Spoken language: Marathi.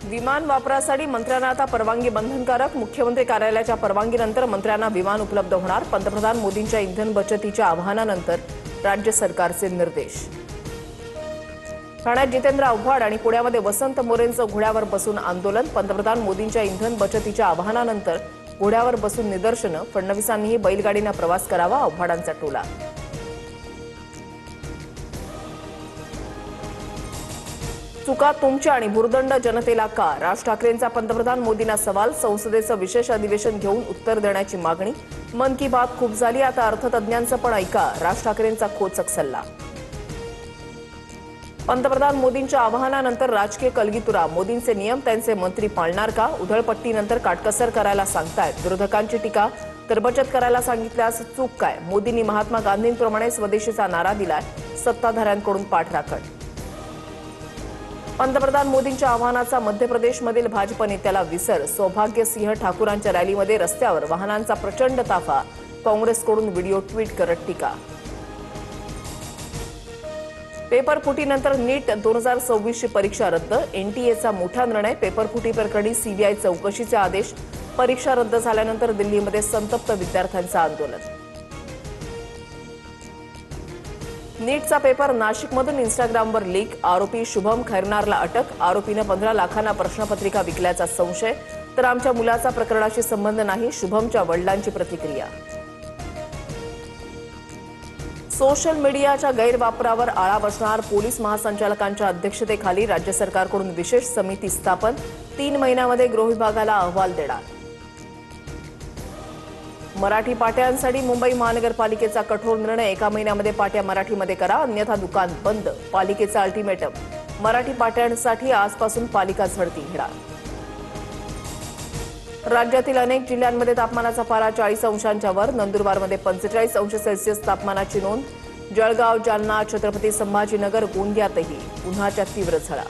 विमान वापरासाठी मंत्र्यांना आता परवानगी बंधनकारक। मुख्यमंत्री कार्यालयाच्या परवानगीनंतर मंत्र्यांना विमान उपलब्ध होणार। पंतप्रधान मोदींच्या इंधन बचतीच्या आवाहनानंतर राज्य सरकारचे निर्देश। ठाण्यात जितेंद्र आव्हाड आणि पुण्यामध्ये वसंत मोरेंचं घोड्यावर बसून आंदोलन। पंतप्रधान मोदींच्या इंधन बचतीच्या आवाहनानंतर घोड्यावर बसून निदर्शनं। फडणवीसांनीही बैलगाडीने प्रवास करावा, आव्हाडांचा टोला। चुका तुमच्या आणि भुर्दंड जनतेला का? राज ठाकरेंचा पंतप्रधान मोदींना सवाल। संसदेचं विशेष अधिवेशन घेऊन उत्तर देण्याची मागणी। मन की बात खूप झाली, आता अर्थतज्ञांचं पण ऐका, राज ठाकरेंचा खोचक सल्ला। पंतप्रधान मोदींच्या आवाहनानंतर राजकीय कलगीतुरा। मोदींचे नियम त्यांचे मंत्री पाळणार का? उधळपट्टीनंतर काटकसर करायला सांगतायत विरोधकांची टीका। तर बचत करायला सांगितल्यास चूक काय? मोदींनी महात्मा गांधींप्रमाणे स्वदेशीचा नारा दिलाय, सत्ताधाऱ्यांकडून पाठराखण। पंतप्रधान मोदींच्या आवाहनाचा मध्य प्रदेशमधील भाजप नेत्याला विसर। सौभाग्यसिंह ठाकूरांच्या रॅलीमध्ये रस्त्यावर वाहनांचा प्रचंड ताफा। काँग्रेसकडून व्हिडिओ ट्विट करत टीका। पेपर फुटीनंतर नीट 2026ची परीक्षा रद्द। एनटीएचा मोठा निर्णय। पेपर फुटी प्रकरणी सीबीआय चौकशीचे आदेश। परीक्षा रद्द झाल्यानंतर दिल्लीमध्ये संतप्त विद्यार्थ्यांचं आंदोलन। नीटचा पेपर नाशिकमधून इंस्टाग्रामवर लीक। आरोपी शुभम खैरनारला अटक। आरोपीनं 15 लाखांना प्रश्नपत्रिका विकल्याचा संशय। तर आमच्या मुलाचा प्रकरणाशी संबंध नाही, शुभमच्या वडिलांची प्रतिक्रिया। सोशल मीडियाच्या गैरवापरावर आळा बसणार। पोलीस महासंचालकांच्या अध्यक्षतेखाली राज्य सरकारकडून विशेष समिती स्थापन। 3 महिन्यामध्ये गृह विभागाला अहवाल देणार। मराठी पाट्यांसाठी मुंबई महानगरपालिकेचा कठोर निर्णय। 1 महिन्यामध्ये पाट्या मराठीमध्ये करा, अन्यथा दुकान बंद। पालिकेचा अल्टिमेटम। मराठी पाट्यांसाठी आजपासून पालिका झडती घेणार। राज्यातील अनेक जिल्ह्यांमध्ये तापमानाचा पारा 40 अंशांच्या वर। नंदुरबारमध्ये 45 अंश सेल्सिअस तापमानाची नोंद। जळगाव, जालना, छत्रपती संभाजीनगर, गोंदियातही उन्हाच्या तीव्र झळा।